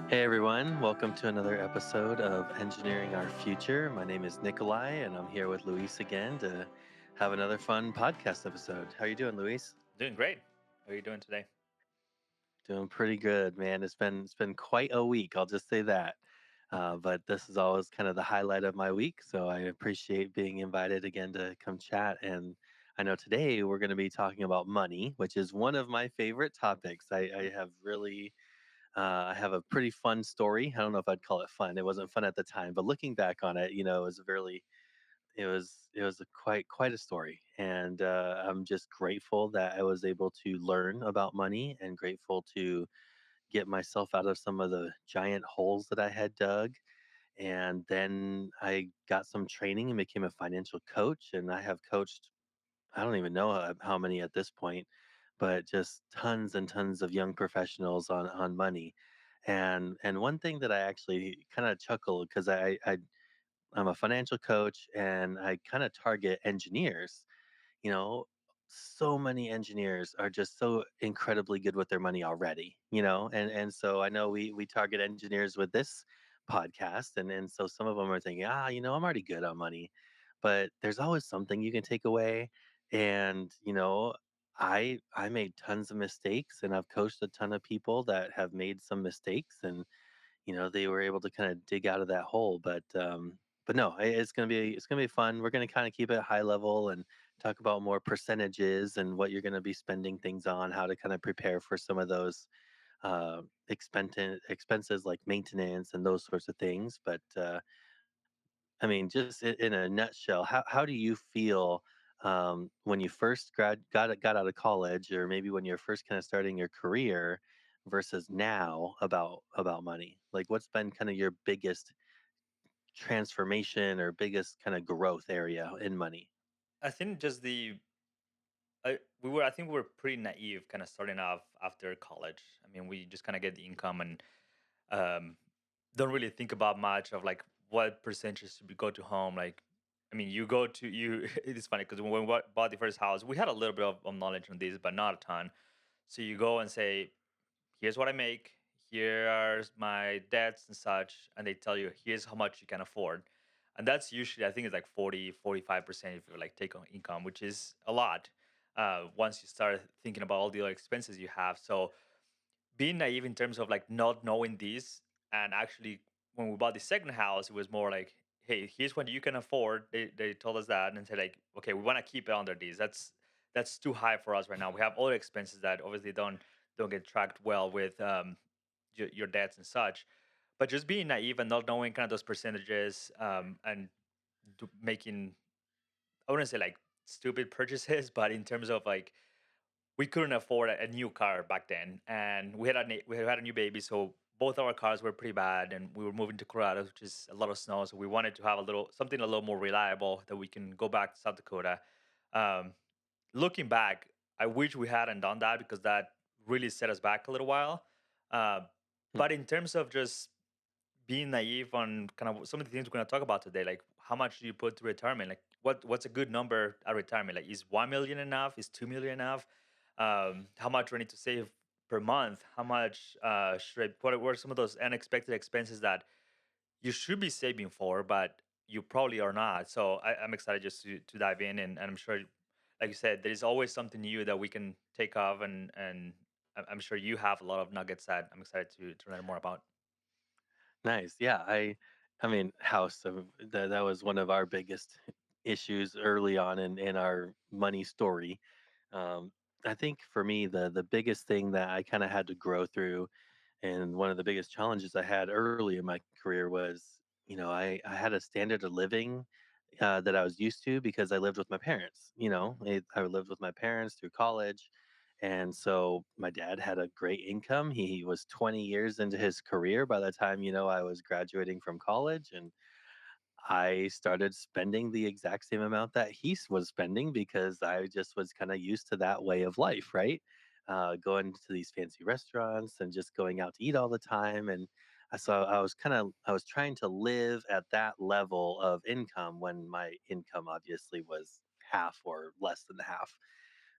Hey everyone, welcome to another episode of Engineering Our Future. My name is Nikolai and I'm here with Luis again to have another fun podcast episode. How you doing, Luis? Doing great. How are you doing today? Doing pretty good, man. It's been quite a week, I'll just say that. But this is always kind of the highlight of my week, so I appreciate being invited again to come chat. And I know today we're going to be talking about money, which is one of my favorite topics. I have a pretty fun story. I don't know if I'd call it fun. It wasn't fun at the time, but looking back on it, it was quite a story, and I'm just grateful that I was able to learn about money and grateful to get myself out of some of the giant holes that I had dug. And then I got some training and became a financial coach, and I have coached I don't even know how many at this point, but just tons and tons of young professionals on money. And one thing that I actually kind of chuckle because I'm a financial coach and I kind of target engineers. You know, so many engineers are just so incredibly good with their money already, and so I know we target engineers with this podcast, and so some of them are thinking, I'm already good on money, but there's always something you can take away. And I made tons of mistakes, and I've coached a ton of people that have made some mistakes, and they were able to kind of dig out of that hole. But no, it's gonna be fun. We're gonna kind of keep it high level and talk about more percentages and what you're gonna be spending things on, how to kind of prepare for some of those expenses like maintenance and those sorts of things. But I mean, just in a nutshell, how do you feel when you first got out of college, or maybe when you're first kind of starting your career, versus now about money? Like, what's been kind of your biggest transformation or biggest kind of growth area in money? I think just the I think we were pretty naive kind of starting off after college. I mean, we just kind of get the income and um don't really think about much of like what percentages should we go to home. Like, I mean, you go to you. It is funny because when we bought the first house, we had a little bit of knowledge on this, but not a ton. So you go and say, here's what I make, here are my debts and such, and they tell you here's how much you can afford. And that's usually I think it's like 40-45% if you're like take home income, which is a lot once you start thinking about all the other expenses you have. So being naive in terms of like not knowing this, and actually when we bought the second house, it was more like, hey, here's what you can afford. They told us that and said like, okay, we want to keep it under these. That's too high for us right now. We have other expenses that obviously don't get tracked well with your debts and such. But just being naive and not knowing kind of those percentages, and making, I wouldn't say like stupid purchases, but in terms of like we couldn't afford a new car back then, and we had a new baby, so both our cars were pretty bad, and we were moving to Colorado, which is a lot of snow. So we wanted to have a little something a little more reliable that we can go back to South Dakota. Um, Looking back, I wish we hadn't done that because that really set us back a little while. Uh, Hmm. but in terms of just being naive on kind of some of the things we're going to talk about today, like how much do you put to retirement? Like what's a good number at retirement? Like is 1 million enough? Is 2 million enough? How much do I need to save per month? How much should I what are some of those unexpected expenses that you should be saving for, but you probably are not? So I'm excited just to dive in, and I'm sure, like you said, there's always something new that we can take off, and I'm sure you have a lot of nuggets that I'm excited to learn more about. Nice. Yeah, I mean, house. That was one of our biggest issues early on in our money story. Um, I think for me, the biggest thing that I kind of had to grow through, and one of the biggest challenges I had early in my career was, I had a standard of living that I was used to because I lived with my parents. I lived with my parents through college. And so my dad had a great income. He was 20 years into his career by the time, I was graduating from college. And I started spending the exact same amount that was spending because I just was kind of used to that way of life, right? Going to these fancy restaurants and just going out to eat all the time. And so I was trying to live at that level of income when my income obviously was half or less than half.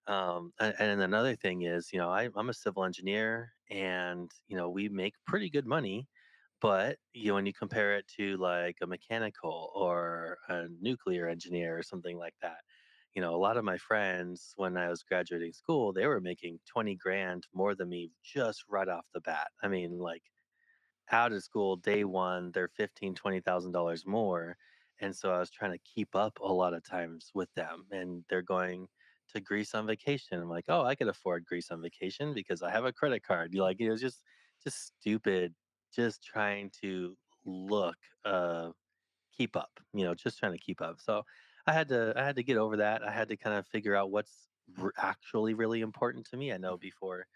And another thing is, I'm a civil engineer, and we make pretty good money. But when you compare it to like a mechanical or a nuclear engineer or something like that, a lot of my friends when I was graduating school, they were making 20 grand more than me just right off the bat. I mean, like out of school day one, they're 15, $20,000 more. And so I was trying to keep up a lot of times with them. And they're going to Greece on vacation. I'm like, oh, I could afford Greece on vacation because I have a credit card. You like, just stupid, just trying to look keep up, just trying to keep up. So I had to get over that. I had to kind of figure out what's actually really important to me. I know Mhm. before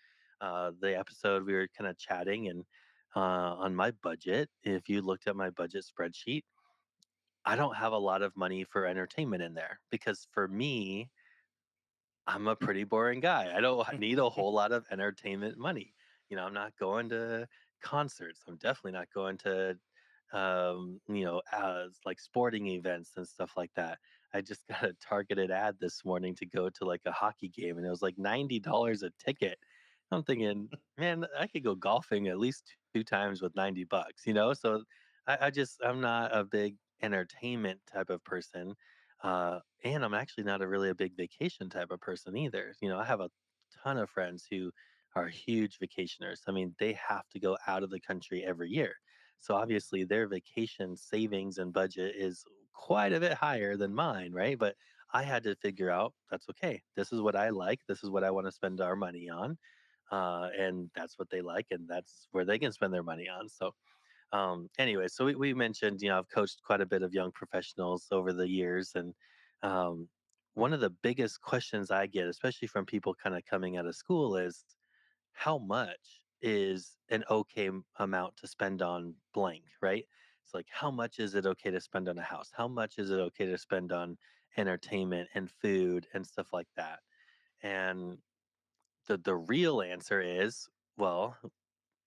the episode we were kind of chatting and on my budget, if you looked at my budget spreadsheet, I don't have a lot of money for entertainment in there because for me, I'm a pretty boring guy. I don't need a whole lot of entertainment money. I'm not going to concerts. I'm definitely not going to, like sporting events and stuff like that. I just got a targeted ad this morning to go to like a hockey game, and it was like $90 a ticket. I'm thinking, man, I could go golfing at least two times with $90. So I'm not a big entertainment type of person. And I'm actually not really a big vacation type of person either. I have a ton of friends who are huge vacationers. I mean, they have to go out of the country every year. So obviously their vacation savings and budget is quite a bit higher than mine, right? But I had to figure out that's okay. This is what I like. This is what I want to spend our money on. And that's what they like. And that's where they can spend their money on. So anyway, so we mentioned, I've coached quite a bit of young professionals over the years. And um, one of the biggest questions I get, especially from people kind of coming out of school, is how much is an okay amount to spend on blank, right? It's like, how much is it okay to spend on a house? How much is it okay to spend on entertainment and food and stuff like that? And the real answer is, well,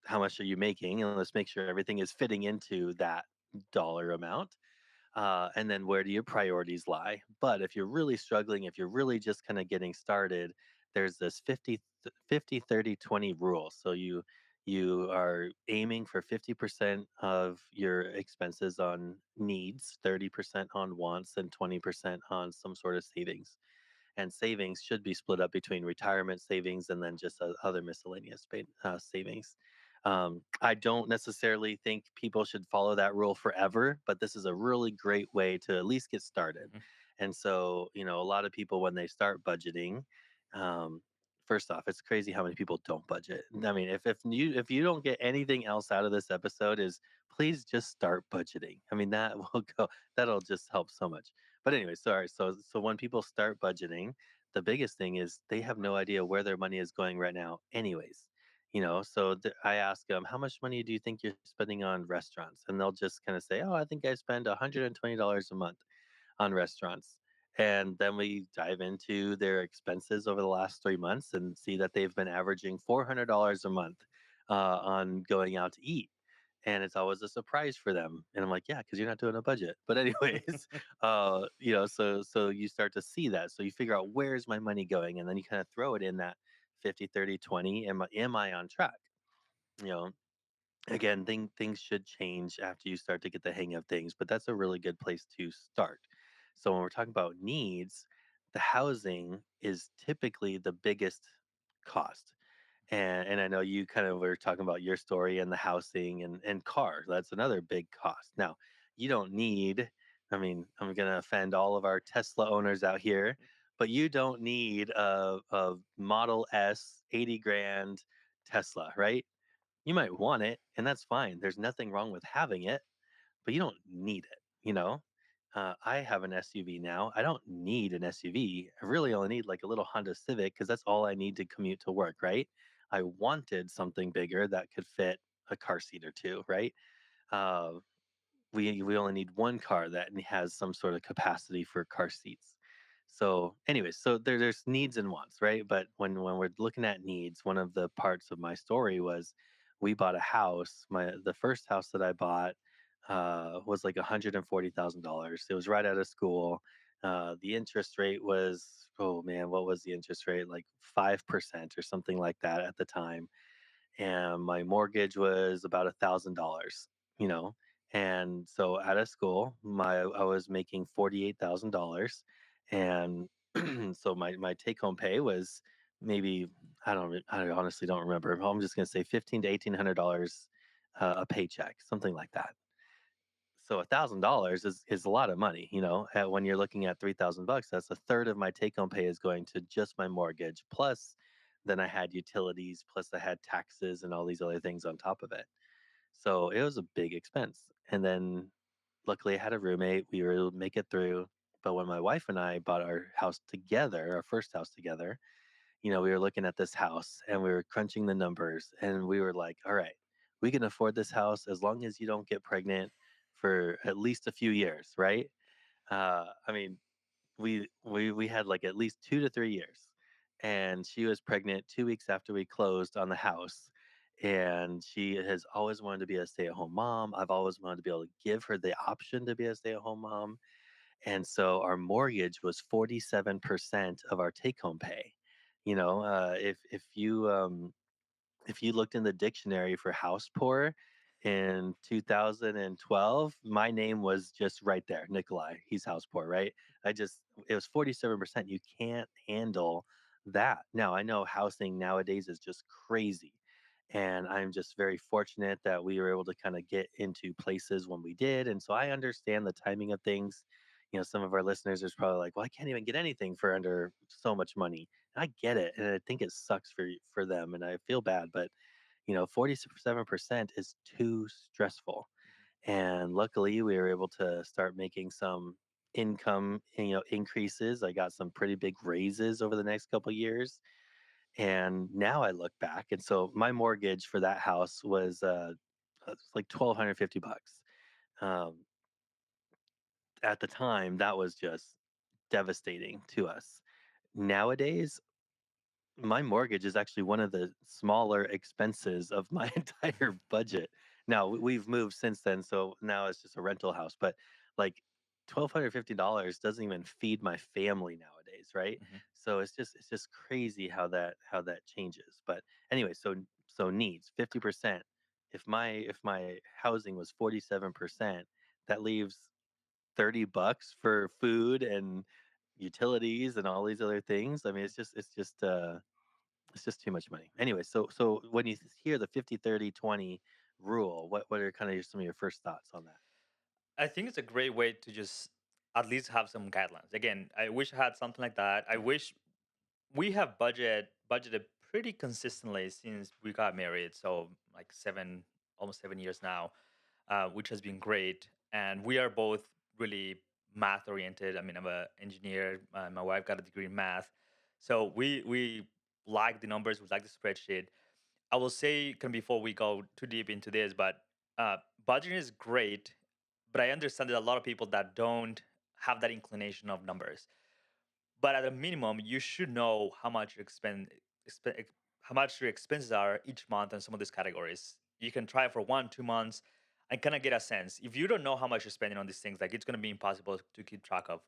how much are you making? And let's make sure everything is fitting into that dollar amount. And then where do your priorities lie? But if you're really struggling, if you're really just kind of getting started, there's this 50 30 20 rule. So you are aiming for 50% of your expenses on needs, 30% on wants, and 20% on some sort of savings, and savings should be split up between retirement savings and then just other miscellaneous savings. I don't necessarily think people should follow that rule forever, but this is a really great way to at least get started. Mhm. And so, a lot of people when they start budgeting, um, first off, it's crazy how many people don't budget. I mean, if you don't get anything else out of this episode, is please just start budgeting. I mean, that will go. That'll just help so much. But anyway, sorry. So when people start budgeting, the biggest thing is they have no idea where their money is going right now, anyways. So I ask them, how much money do you think you're spending on restaurants? And they'll just kind of say, oh, I think I spend $120 a month on restaurants. And then we dive into their expenses over the last 3 months and see that they've been averaging $400 a month on going out to eat. And it's always a surprise for them. And I'm like, yeah, because you're not doing a budget. But anyways, so you start to see that. So you figure out where's my money going, and then you kind of throw it in that 50 30 20. Am I on track? You know, Again, things should change after you start to get the hang of things, but that's a really good place to start. So when we're talking about needs, the housing is typically the biggest cost. And I know you kind of were talking about your story and the housing and car. That's another big cost. Now, you don't need, I mean, I'm going to offend all of our Tesla owners out here, but you don't need a Model S 80 grand Tesla, right? You might want it, and that's fine. There's nothing wrong with having it, but you don't need it, you know? I have an SUV now. I don't need an SUV. I really only need like a little Honda Civic because that's all I need to commute to work, right? I wanted something bigger that could fit a car seat or two, right? Uh, we only need one car that has some sort of capacity for car seats. So, anyways, so there's needs and wants, right? But when we're looking at needs, one of the parts of my story was we bought a house. The first house that I bought was like $140,000. It was right out of school. The interest rate was, oh man, what was the interest rate? Like 5% or something like that at the time. And my mortgage was about $1,000. you know. And so out of school, my I was making $48,000, and so my take home pay was maybe I honestly don't remember. I'm just gonna say 15 to $1,800 a paycheck, something like that. So $1,000 is a lot of money, when you're looking at 3,000 bucks, that's a third of my take home pay is going to just my mortgage. Plus, then I had utilities, plus I had taxes and all these other things on top of it. So it was a big expense. And then luckily I had a roommate. We were able to make it through. But when my wife and I bought our house together, our first house together, we were looking at this house and we were crunching the numbers and we were like, all right, we can afford this house as long as you don't get pregnant for at least a few years, right? I mean, we had like at least 2 to 3 years, and she was pregnant 2 weeks after we closed on the house. And she has always wanted to be a stay-at-home mom. I've always wanted to be able to give her the option to be a stay-at-home mom. And so our mortgage was 47% of our take-home pay. If you looked in the dictionary for house poor in 2012, my name was just right there, Nikolai. He's house poor, right? It was 47%. You can't handle that. Now, I know housing nowadays is just crazy. And I'm just very fortunate that we were able to kind of get into places when we did. And so I understand the timing of things. Some of our listeners is probably like, well, I can't even get anything for under so much money. I get it, and I think it sucks for them, and I feel bad, but 47% is too stressful. And luckily, we were able to start making some income, increases. I got some pretty big raises over the next couple years, and now I look back, and so my mortgage for that house was it's like $1,250. Um, at the time, that was just devastating to us. Nowadays, my mortgage is actually one of the smaller expenses of my entire budget. Now, we've moved since then, so now it's just a rental house, but like $1,250 doesn't even feed my family nowadays, right? Mhm. So it's just crazy how that changes. But anyway, so needs 50%. If my housing was 47%, that leaves 30 bucks for food and utilities and all these other things. I mean, it's just too much money. Anyway, so when you hear the 50/30/20 rule, what are kind of some of your first thoughts on that? I think it's a great way to just at least have some guidelines. Again, I wish I had something like that. I wish we have budgeted pretty consistently since we got married. So like almost 7 years now, which has been great. And we are both really math oriented. I mean, I'm an engineer. My wife got a degree in math, so we like the numbers. We like the spreadsheet. I will say, kind of before we go too deep into this, but budgeting is great. But I understand that a lot of people that don't have that inclination of numbers, but at a minimum, you should know how much how much your expenses are each month on some of these categories. You can try for 1, 2 months and kind of get a sense. If you don't know how much you're spending on these things, like it's going to be impossible to keep track of.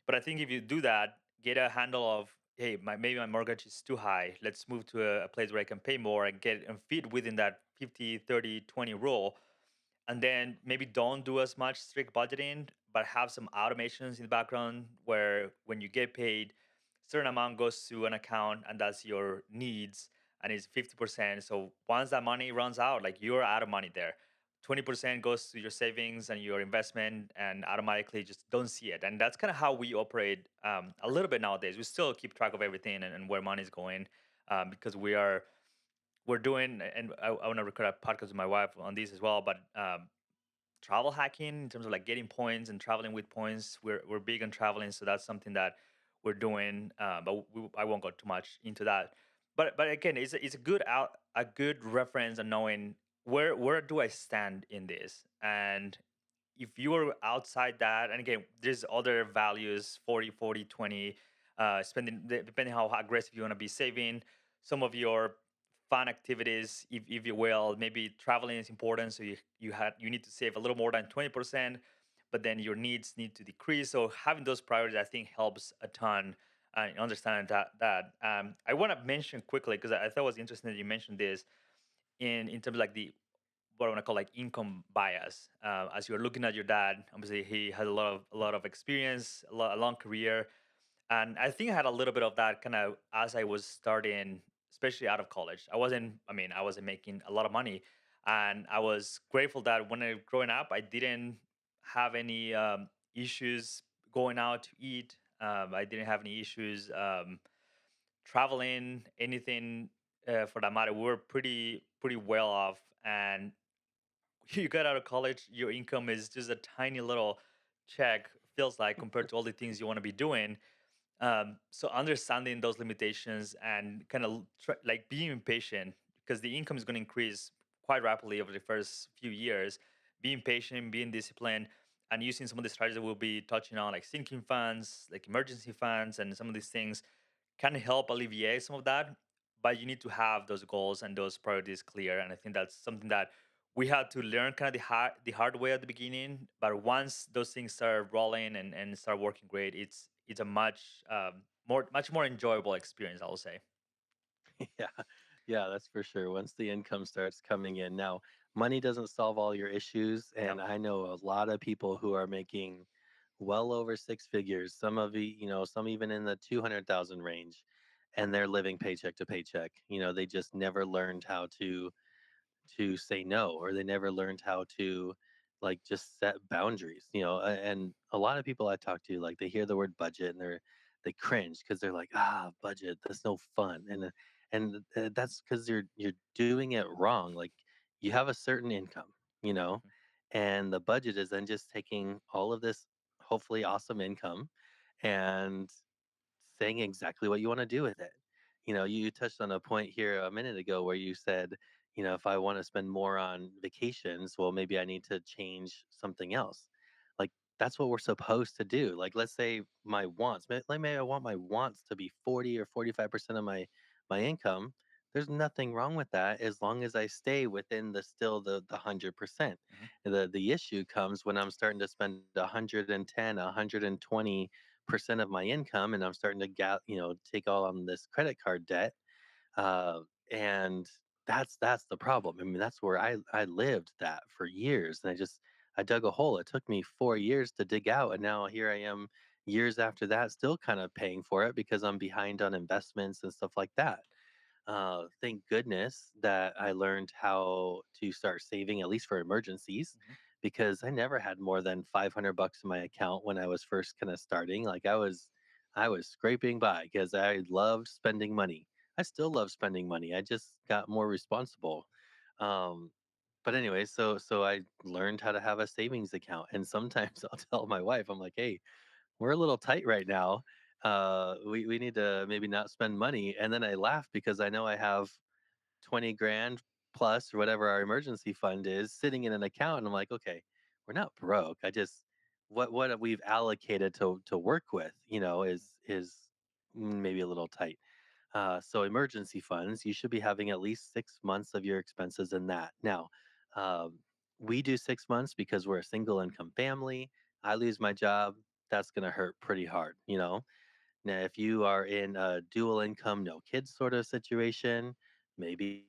But I think if you do that, get a handle of, hey, maybe my mortgage is too high. Let's move to a place where I can pay more and get and fit within that 50/30/20 rule, and then maybe don't do as much strict budgeting, but have some automations in the background where when you get paid, certain amount goes to an account and that's your needs, and it's 50%. So once that money runs out, like you're out of money there. 20% goes to your savings and your investment, and automatically just don't see it. And that's kind of how we operate a little bit nowadays. We still keep track of everything and where money is going, because we're doing, and I want to record a podcast with my wife on this as well, but travel hacking in terms of like getting points and traveling with points. We're big on traveling, so that's something that we're doing. But I won't go too much into that. But again, it's a a good reference on knowing where do I stand in this. And if you are outside that, and again, there's other values, 40/40/20, spending, depending how aggressive you want to be saving. Some of your fun activities, if you will, maybe traveling is important, so you need to save a little more than 20%, but then your needs need to decrease. So having those priorities, I think, helps a ton. Understanding that I want to mention quickly, because I thought it was interesting that you mentioned this in terms of like the what I want to call like income bias. As you're looking at your dad, obviously he had a lot of experience, a long career, and I think I had a little bit of that kind of as I was starting, especially out of college. I wasn't making a lot of money, and I was grateful that when I growing up, I didn't have any issues going out to eat. I didn't have any issues traveling, anything for that matter. We were pretty well off, and you get out of college, your income is just a tiny little check. Feels like compared to all the things you want to be doing, so understanding those limitations and kind of like being impatient because the income is going to increase quite rapidly over the first few years. Being patient, being disciplined, and using some of the strategies that we'll be touching on, like sinking funds, like emergency funds, and some of these things can help alleviate some of that. But you need to have those goals and those priorities clear. And I think that's something that we had to learn kind of the hard way at the beginning. But once those things start rolling and start working great, it's a much more enjoyable experience, I will say. Yeah. Yeah, that's for sure. Once the income starts coming in. Now, money doesn't solve all your issues, Yeah. and I know a lot of people who are making well over six figures, some of some even in the 200,000 range, and they're living paycheck to paycheck. They just never learned how to say no, or they never learned how to like just set boundaries. And a lot of people I talk to, like, they hear the word budget and they cringe because they're like, budget, that's no fun. And that's because you're doing it wrong. Like, you have a certain income, you know Mhm. and the budget is then just taking all of this hopefully awesome income and saying exactly what you want to do with it. You touched on a point here a minute ago where you said, if I want to spend more on vacations, well, maybe I need to change something else. Like, that's what we're supposed to do. Like, let's say my wants, like maybe I want my wants to be 40 or 45% of my income. There's nothing wrong with that as long as I stay within the 100%. Mhm. The issue comes when I'm starting to spend 110, 120% of my income, and I'm starting to take all on this credit card debt. And that's the problem. I mean, that's where I lived that for years, and I dug a hole. It took me 4 years to dig out, and now here I am years after that, still kind of paying for it because I'm behind on investments and stuff like that. Thank goodness that I learned how to start saving at least for emergencies, Mhm. because I never had more than 500 bucks in my account when I was first kind of starting. Like, I was scraping by because I loved spending money. I still love spending money. I just got more responsible. Um, but anyway, so I learned how to have a savings account, and sometimes I'll tell my wife, I'm like, "Hey, we're a little tight right now. We need to maybe not spend money." And then I laugh because I know I have 20 grand plus or whatever our emergency fund is sitting in an account. And I'm like, okay, we're not broke. I just, what we've allocated to work with, is maybe a little tight. So emergency funds, you should be having at least 6 months of your expenses in that. Now, um, we do 6 months because we're a single income family. I lose my job, that's going to hurt pretty hard. Now, if you are in a dual income, no kids sort of situation, maybe,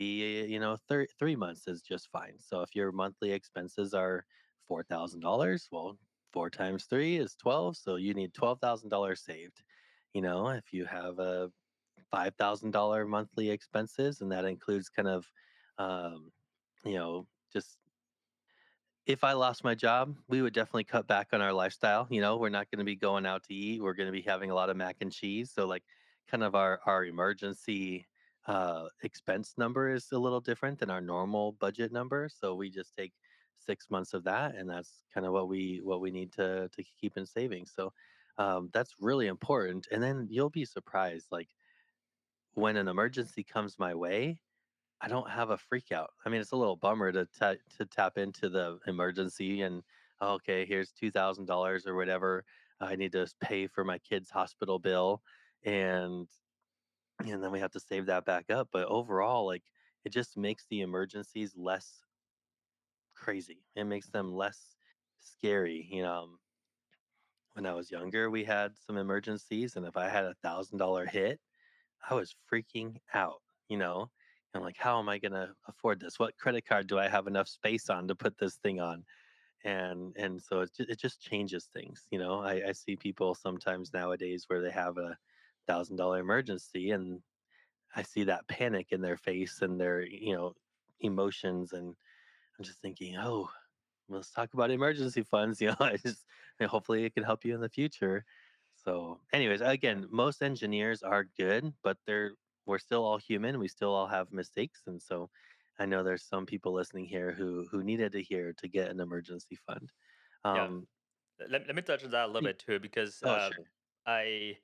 3 months is just fine. So if your monthly expenses are $4,000, well, 4 times 3 is 12. So you need $12,000 saved. If you have a $5,000 monthly expenses, and that includes kind of, just if I lost my job, we would definitely cut back on our lifestyle. We're not going to be going out to eat. We're going to be having a lot of mac and cheese. So, like, kind of our emergency expense number is a little different than our normal budget number. So we just take 6 months of that, and that's kind of what we need to keep in savings. So that's really important. And then you'll be surprised, like, when an emergency comes my way, I don't have a freak out. I mean, it's a little bummer to tap into the emergency and, "Oh, okay, here's $2,000 or whatever. I need to pay for my kid's hospital bill," and and then we have to save that back up. But overall, like, it just makes the emergencies less crazy. It makes Mhm. them less scary. When I was younger, we had some emergencies, and if I had $1,000 hit, I was freaking out, you know? And like, how am I going to afford this? What credit card do I have enough space on to put this thing on? And so it just changes things. I see people sometimes nowadays where they have $1,000 emergency, and I see that panic in their face and their emotions, and I'm just thinking, oh, let's talk about emergency funds. Hopefully it can help you in the future. So, anyways, Yeah. again, most engineers are good, but we're still all human. We still all have mistakes, and so I know there's some people listening here who needed to hear to get an emergency fund. Yeah. Um, Let me touch on that a little y- bit too, because oh, sure. I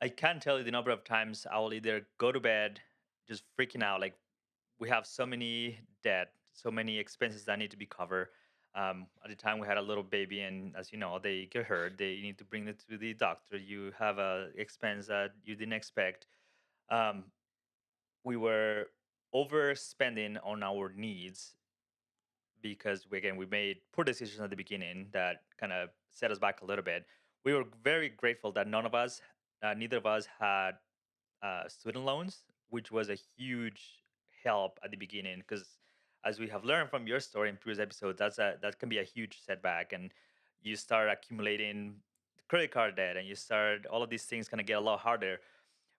I can't tell you the number of times I will either go to bed just freaking out, like we have so many debt, so many expenses that need to be covered. At the time, we had a little baby, and as you know, they get hurt. They need to bring it to the doctor. You have a expense that you didn't expect. Um, we were overspending on our needs because again we made poor decisions at the beginning that kind of set us back a little bit. We were very grateful that neither of us had student loans, which was a huge help at the beginning. Because as we have learned from your story in previous episodes, that can be a huge setback, and you start accumulating credit card debt, and you start all of these things kind of get a lot harder.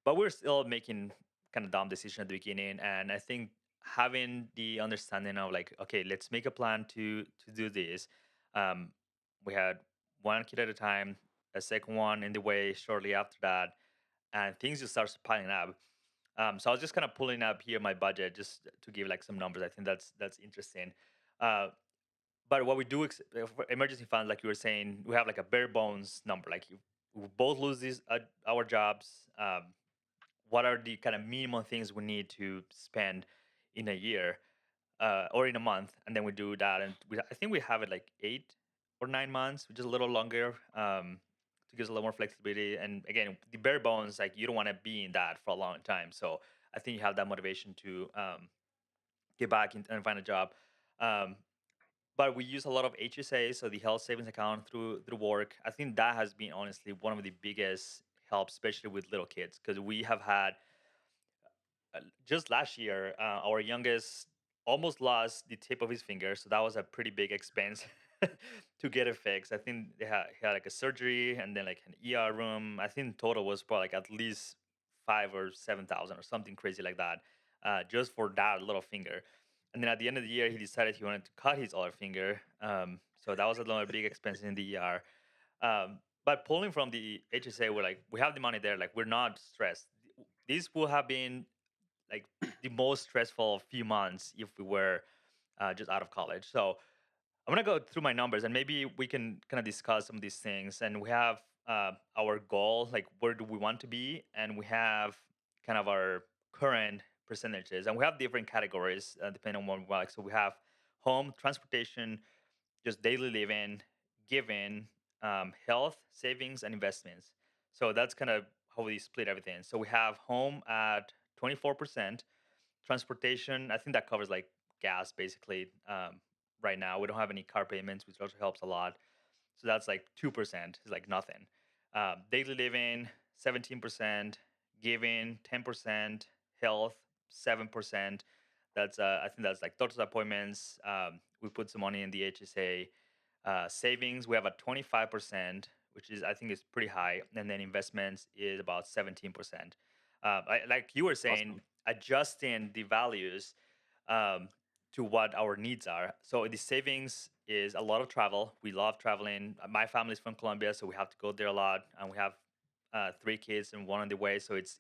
But we're still making kind of dumb decision at the beginning, and I think having the understanding of like, okay, let's make a plan to do this. Um, we had one kid at a time, a second one in the way shortly after that, and things just start piling up. So I was just kind of pulling up here my budget just to give like some numbers. I think that's interesting. Uh, but what we do for emergency fund, like you were saying, we have like a bare bones number. Like if we both lose these our jobs. What are the kind of minimum things we need to spend in a year or in a month, and then we do that, and I think we have it like 8 or 9 months, which is a little longer, to give us a little more flexibility. And again, the bare bones, like you don't want to be in that for a long time, so I think you have that motivation to get back and find a job. um, but we use a lot of HSA, so the health savings account through work. I think that has been honestly one of the biggest helps, especially with little kids, because we have had just last year, our youngest almost lost the tip of his finger, so that was a pretty big expense to get it fixed. I think he had like a surgery and then like an ER room. I think total was probably like at least 5 or 7 thousand or something crazy like that, just for that little finger. And then at the end of the year, he decided he wanted to cut his other finger. So that was another big expense in the ER. But pulling from the HSA, we're like, we have the money there. Like, we're not stressed. This will have been like the most stressful few months if we were just out of college. So I'm gonna go through my numbers, and maybe we can kind of discuss some of these things. And we have our goal, like where do we want to be, and we have kind of our current percentages, and we have different categories depending on what we like. So we have home, transportation, just daily living, giving, health, savings, and investments. So that's kind of how we split everything. So we have home at 24%, transportation. I think that covers like gas basically. Right now, we don't have any car payments, which also helps a lot. So that's like 2%, is like nothing. Daily living, 17%, giving, 10%, health, 7%. That's I think that's like doctor's appointments. We put some money in the HSA. Savings, we have a 25%, which is I think is pretty high, and then investments is about 17%. Like you were saying, Awesome. adjusting the values um, to what our needs are. So the savings is a lot of travel. We love traveling. My family's from Colombia, so we have to go there a lot, and we have 3 kids and one on the way. So it's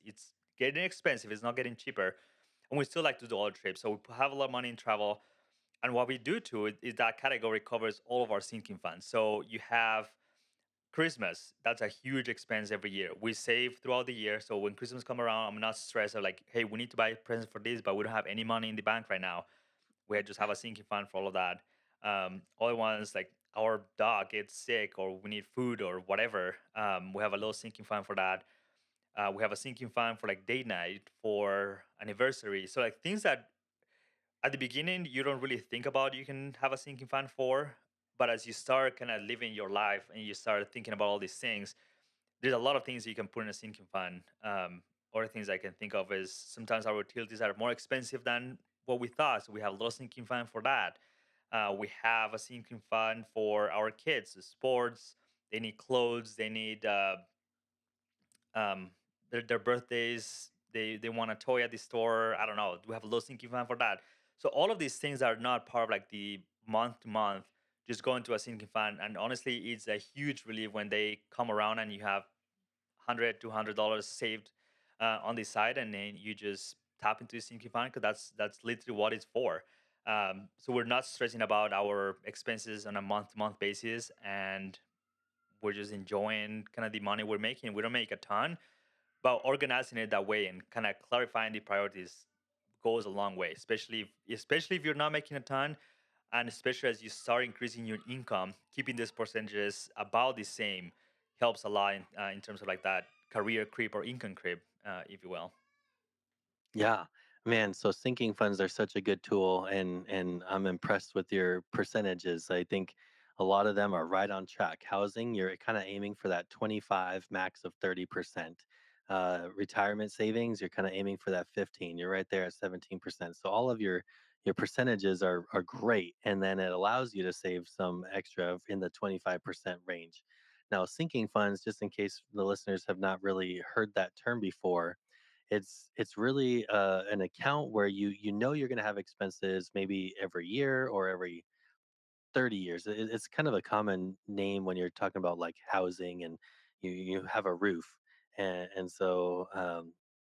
getting expensive. It's not getting cheaper, and we still like to do all the trips. So we have a lot of money in travel, and what we do to it is that category covers all of our sinking funds. So you have Christmas, that's a huge expense every year. We save throughout the year. So when Christmas come around, I'm not stressed of like, hey, we need to buy presents for this, but we don't have any money in the bank right now. We just have a sinking fund for all of that. Other ones like our dog gets sick or we need food or whatever. We have a little sinking fund for that. We have a sinking fund for like date night, for anniversary. So like things that at the beginning you don't really think about you can have a sinking fund for, but as you start kind of living your life and you start thinking about all these things, there's a lot of things you can put in a sinking fund. other things I can think of is sometimes our utilities are more expensive than what we thought. So we have a little sinking fund for that. We have a sinking fund for our kids, the sports. They need clothes. They need um, their birthdays. They want a toy at the store. I don't know. We have a little sinking fund for that. So all of these things are not part of like the month to month. Just go into a sinking fund, and honestly, it's a huge relief when they come around and you have 100 $200 saved on the side, and then you just tap into the sinking fund because that's literally what it's for. So we're not stressing about our expenses on a month to month basis, and we're just enjoying kind of the money we're making. We don't make a ton, but organizing it that way and kind of clarifying the priorities goes a long way, especially if you're not making a ton, and especially as you start increasing your income, keeping these percentages about the same helps a lot in terms of like that career creep or income creep, if you will. Yeah, man. So sinking funds are such a good tool, and I'm impressed with your percentages. I think a lot of them are right on track. Housing, you're kind of aiming for that 25 max of 30%. Retirement savings, you're kind of aiming for that 15. You're right there at 17%. So all of your percentages are great, and then it allows you to save some extra in the 25% range. Now, sinking funds, just in case the listeners have not really heard that term before, it's really an account where you know you're going to have expenses maybe every year or every 30 years. It's kind of a common name when you're talking about like housing and you have a roof. And so,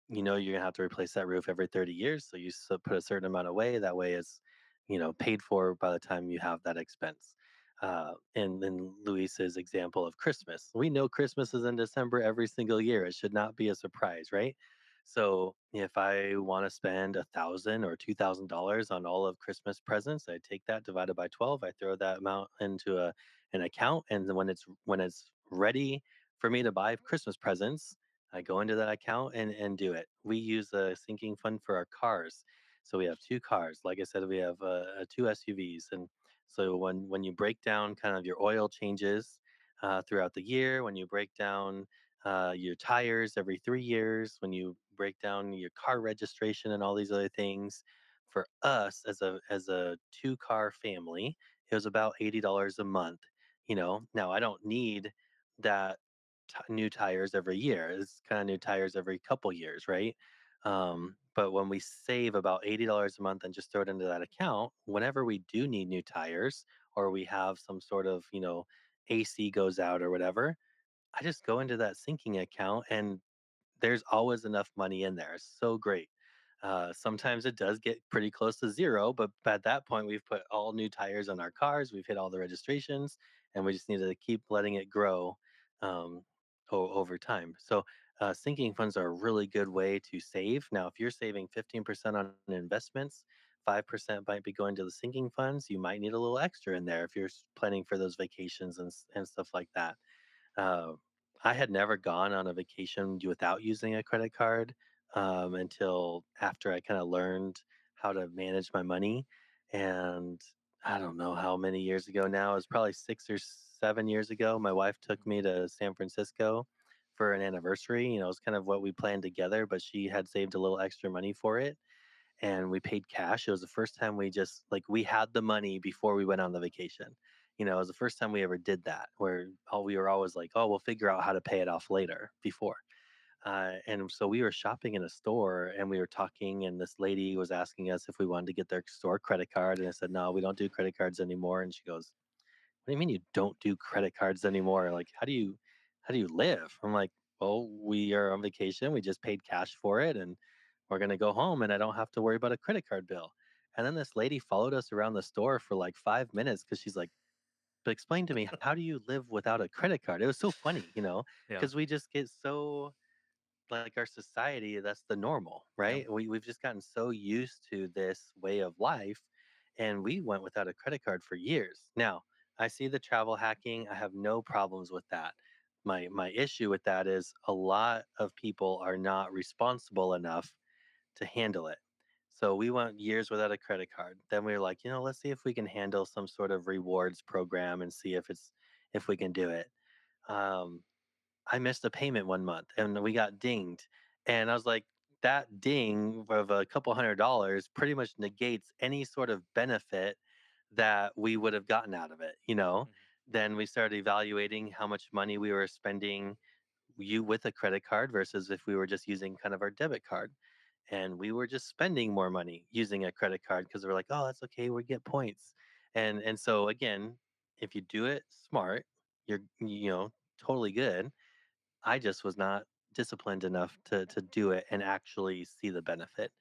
you know, you're going to have to replace that roof every 30 years. So you put a certain amount away. That way it's, you know, paid for by the time you have that expense. And then Luis's example of Christmas. We know Christmas is in December every single year. It should not be a surprise, right? So if I want to spend $1,000 or $2,000 on all of Christmas presents, I take that divided by 12. I throw that amount into an account, and then when it's ready for me to buy Christmas presents, I go into that account and do it. We use a sinking fund for our cars, so we have two cars. Like I said, we have two SUVs, and so when you break down kind of your oil changes throughout the year, when you break down your tires every 3 years, when you break down your car registration and all these other things. For us as a two car family, it was about $80 a month. You know, now I don't need that new tires every year. It's kind of new tires every couple years, right? But when we save about $80 a month and just throw it into that account, whenever we do need new tires or we have some sort of, you know, AC goes out or whatever, I just go into that sinking account and there's always enough money in there. It's so great. Sometimes it does get pretty close to zero, but at that point, we've put all new tires on our cars, we've hit all the registrations, and we just need to keep letting it grow um, over time. So, sinking funds are a really good way to save. Now, if you're saving 15% on investments, 5% might be going to the sinking funds. You might need a little extra in there if you're planning for those vacations and stuff like that. uh, I had never gone on a vacation without using a credit card until after I kind of learned how to manage my money. And I don't know how many years ago now. It was probably 6 or 7 years ago. My wife took me to San Francisco for an anniversary. You know, it was kind of what we planned together, but she had saved a little extra money for it and we paid cash. It was the first time we just like we had the money before we went on the vacation. You know, it was the first time we ever did that where all we were always like, oh, we'll figure out how to pay it off later before. And so we were shopping in a store and we were talking, and this lady was asking us if we wanted to get their store credit card. And I said, no, we don't do credit cards anymore. And she goes, what do you mean you don't do credit cards anymore? Like, how do you live? I'm like, well, we are on vacation. We just paid cash for it and we're gonna go home and I don't have to worry about a credit card bill. And then this lady followed us around the store for like 5 minutes because she's like, but explain to me, how do you live without a credit card? It was so funny, you know, Yeah. because we just get so like our society, that's the normal, Yeah. right? We've just gotten so used to this way of life, and we went without a credit card for years. Now, I see the travel hacking. I have no problems with that. My issue with that is a lot of people are not responsible enough to handle it. So we went years without a credit card. Then we were like, you know, let's see if we can handle some sort of rewards program and see if we can do it. Um, I missed a payment one month and we got dinged. And I was like, that ding of a couple $100 pretty much negates any sort of benefit that we would have gotten out of it, you know? Mhm. Then we started evaluating how much money we were spending you with a credit card versus if we were just using kind of our debit card. And we were just spending more money using a credit card because we're like, oh, that's okay, we get points. And so again, if you do it smart, you're totally good. I just was not disciplined enough to do it and actually see the benefit.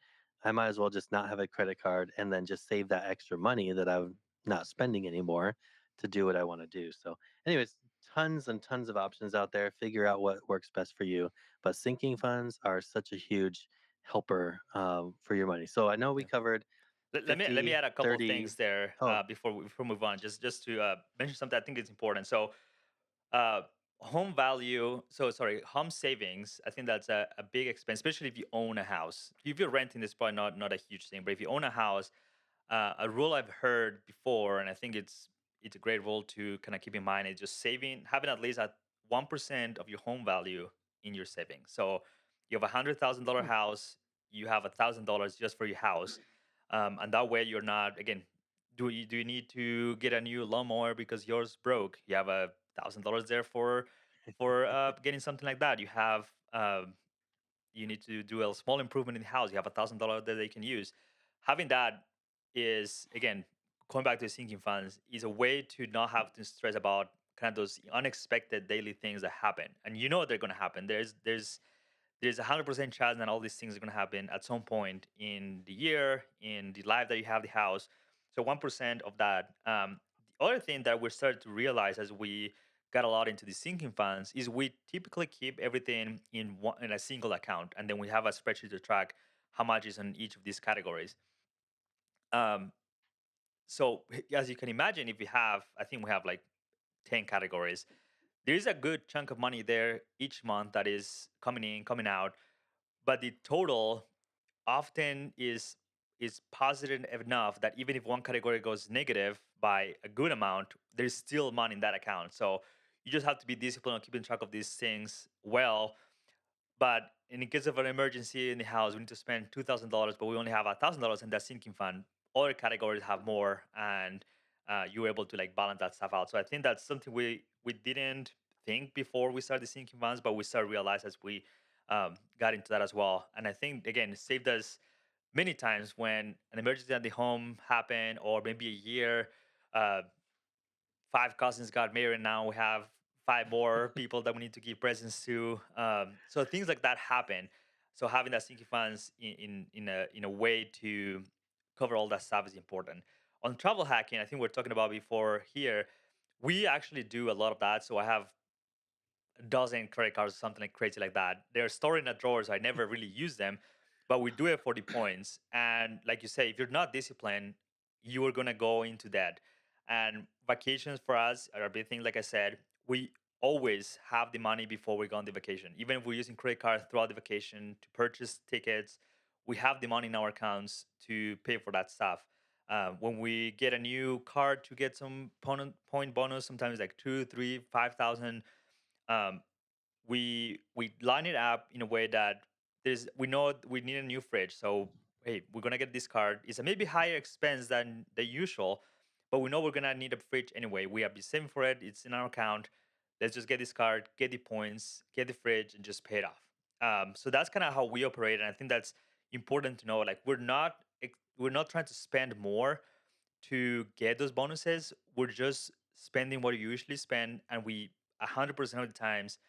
I might as well just not have a credit card and then just save that extra money that I'm not spending anymore to do what I want to do. So, anyways, tons and tons of options out there. Figure out what works best for you. But sinking funds are such a huge helper for your money. So I know we Yeah. covered Let me 50, add a couple of 30. things there Oh, before we move on. Just to mention something I think is important. So uh, home value. So sorry, home savings. I think that's a big expense, especially if you own a house. If you're renting, it's probably not a huge thing. But if you own a house, a rule I've heard before, and I think it's a great rule to kind of keep in mind, is just having at least at 1% of your home value in your savings. So you have $100,000 hmm, house, you have $1,000 just for your house, and that way you're not again. Do you need to get a new lawnmower because yours broke? You have $1,000 there for getting something like that. You need to do a small improvement in the house. You have $1,000 that they can use. Having that is again going back to the sinking funds is a way to not have to stress about kind of those unexpected daily things that happen, and you know they're going to happen. There's 100% chance that all these things are going to happen at some point in the year, in the life that you have the house. So 1% of that. The other thing that we're starting to realize as we got a lot into the sinking funds is we typically keep everything in a single account, and then we have a spreadsheet to track how much is in each of these categories. Um, so as you can imagine, if we have, I think we have like 10 categories. There is a good chunk of money there each month that is coming in, coming out, but the total often is positive enough that even if one category goes negative by a good amount, there's still money in that account. So you just have to be disciplined on keeping track of these things well. But in the case of an emergency in the house, we need to spend $2,000, but we only have $1,000 in that sinking fund. Other categories have more, and you're able to like balance that stuff out. So I think that's something we didn't think before we started the sinking funds, but we started to realize as we got into that as well. And I think again, it saved us many times when an emergency at the home happened, or maybe a year. Uh, 5 cousins got married. Now we have five more people that we need to give presents to. So things like that happen. So having that sinking funds in a way to cover all that stuff is important. On travel hacking, I think we're talking about before here. We actually do a lot of that. So I have a dozen credit cards or something like crazy like that. They're stored in a drawer, so I never really use them, but we do it for the points. And like you say, if you're not disciplined, you are gonna go into debt. And vacations for us are a big thing. Like I said, we always have the money before we go on the vacation. Even if we're using credit cards throughout the vacation to purchase tickets, we have the money in our accounts to pay for that stuff. When we get a new card to get some point bonus, sometimes like two, three, 5,000, um, we line it up in a way that we know we need a new fridge. So hey, we're gonna get this card. It's a maybe higher expense than the usual, but we know we're gonna need a fridge anyway. We have been saving for it. It's in our account. Let's just get this card, get the points, get the fridge, and just pay it off. So that's kind of how we operate, and I think that's important to know. Like we're not trying to spend more to get those bonuses. We're just spending what you usually spend, and we 100% of the times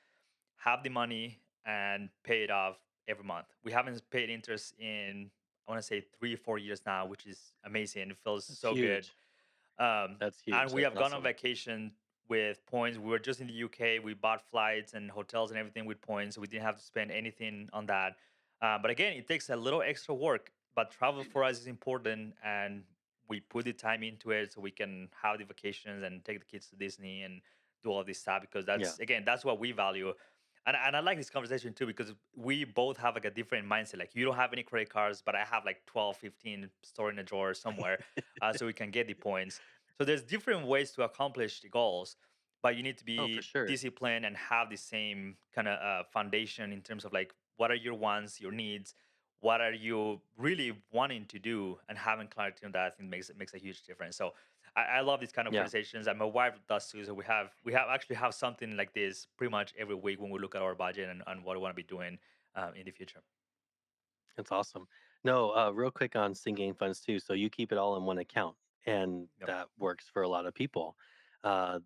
have the money and pay it off every month. We haven't paid interest in, I want to say, 3 or 4 years now, which is amazing. It feels that's so good. huge. um, That's and huge. we That's have gone on awesome. vacation with points. We were just in the UK. We bought flights and hotels and everything with points. So we didn't have to spend anything on that. But again, it takes a little extra work. But travel for us is important, and we put the time into it so we can have the vacations and take the kids to Disney and do all this stuff because Yeah. that's what we value. And I like this conversation too because we both have like a different mindset. Like you don't have any credit cards, but I have like 12, 15 stored in a drawer somewhere, so we can get the points. So there's different ways to accomplish the goals, but you need to Oh, for be sure. disciplined and have the same kind of foundation in terms of like what are your wants, your needs, what are you really wanting to do, and having clarity on that, I think makes a huge difference. So I love these kind of Yeah, conversations, and my wife does too. So we have actually have something like this pretty much every week when we look at our budget and what we want to be doing in the future. that's awesome. No, real quick on sinking funds too. So you keep it all in one account, and Yep. that works for a lot of people.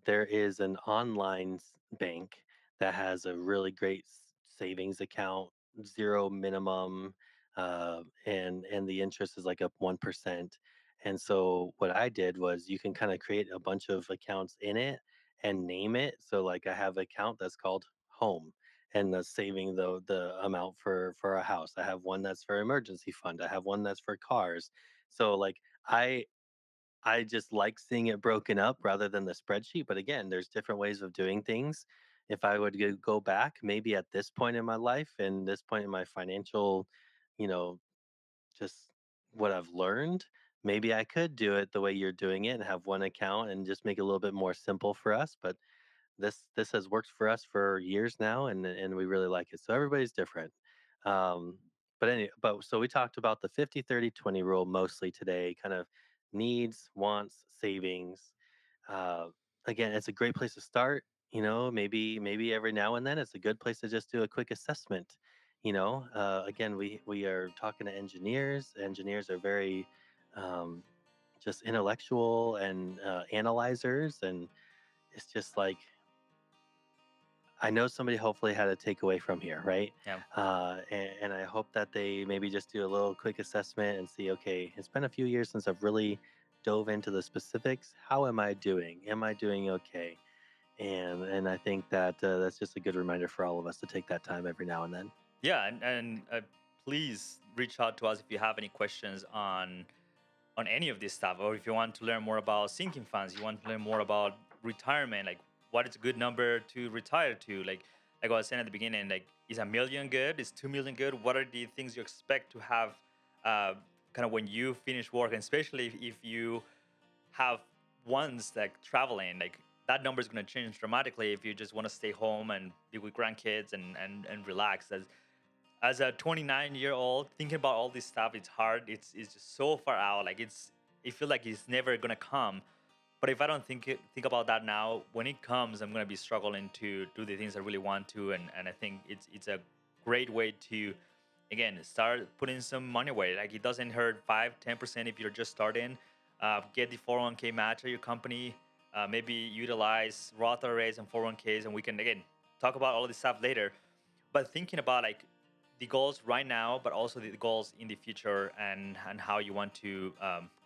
There is an online bank that has a really great savings account, zero minimum, and the interest is like up 1%. And so what I did was you can kind of create a bunch of accounts in it and name it. So like I have an account that's called home and the saving the amount for a house. I have one that's for emergency fund. I have one that's for cars. So like I I just like seeing it broken up rather than the spreadsheet. But again, there's different ways of doing things. If I would go back, maybe at this point in my life and this point in my financial, you know, just what I've learned, maybe I could do it the way you're doing it and have one account and just make it a little bit more simple for us. But this has worked for us for years now, and we really like it. So everybody's different. Um, but so we talked about the 50-30-20 rule mostly today, kind of needs, wants, savings. Uh, Again, it's a great place to start. Maybe every now and then it's a good place to just do a quick assessment. Again, we are talking to engineers. Engineers are very just intellectual and analyzers, and it's just like I know somebody hopefully had a takeaway from here, right? Yeah. And I hope that they maybe just do a little quick assessment and see, okay, it's been a few years since I've really dove into the specifics. How am I doing? Am I doing okay? And I think that that's just a good reminder for all of us to take that time every now and then. Yeah, and please reach out to us if you have any questions on any of this stuff, or if you want to learn more about sinking funds, you want to learn more about retirement, like what is a good number to retire to, like I was saying at the beginning, like is a million good, is 2 million good, what are the things you expect to have uh, kind of when you finish work, and especially if you have ones like traveling, like that number is going to change dramatically if you just want to stay home and be with grandkids and relax. As a 29-year-old thinking about all this stuff, it's hard, it's just so far out, like it feel like it's never gonna come. But if I don't think about that now, when it comes, I'm gonna be struggling to do the things I really want to, and I think it's a great way to, again, start putting some money away. Like it doesn't hurt 5-10% if you're just starting. Get the 401k match at your company. Maybe utilize Roth IRAs and 401ks, and we can again talk about all this stuff later. But thinking about like the goals right now, but also the goals in the future, and how you want to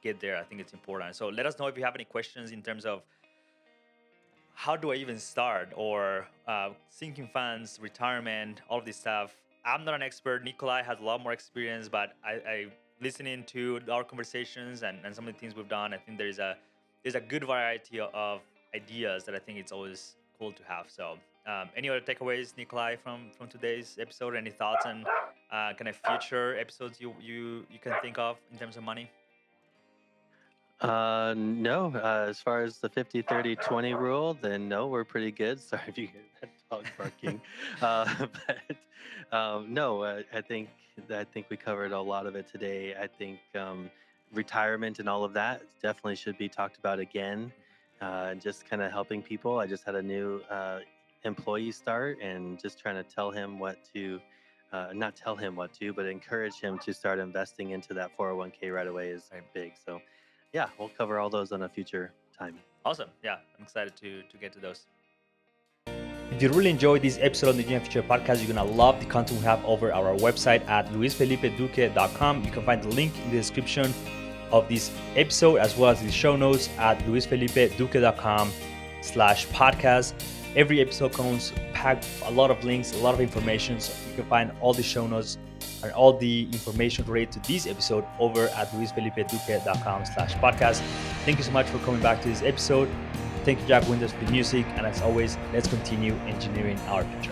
get there, I think it's important. So let us know if you have any questions in terms of how do I even start, or sinking funds, retirement, all of this stuff. I'm not an expert. Nikolai has a lot more experience, but I listening to our conversations and some of the things we've done, I think there's a good variety of ideas that I think it's always cool to have. So any other takeaways, Nikolai, from today's episode? Any thoughts on kind of future episodes you can think of in terms of money? No, as far as the 50-30-20 rule, then no, we're pretty good. Sorry if you hear that dog barking. But no, I think we covered a lot of it today. I think retirement and all of that definitely should be talked about again. Just kind of helping people. I just had a new employee start, and just trying to tell him what to. Not tell him what to, but encourage him to start investing into that 401k right away is Right. big. So, yeah, we'll cover all those on a future time. Awesome. Yeah, I'm excited to get to those. If you really enjoyed this episode of the Dream Future podcast, you're going to love the content we have over our website at luisfelipeduque.com. You can find the link in the description of this episode, as well as the show notes at luisfelipeduque.com/podcast. Every episode comes packed with a lot of links, a lot of information. So you can find all the show notes and all the information related to this episode over at luisfelipeduque.com/podcast. Thank you so much for coming back to this episode. Thank you, Jack Winters, for the music. And as always, let's continue engineering our future.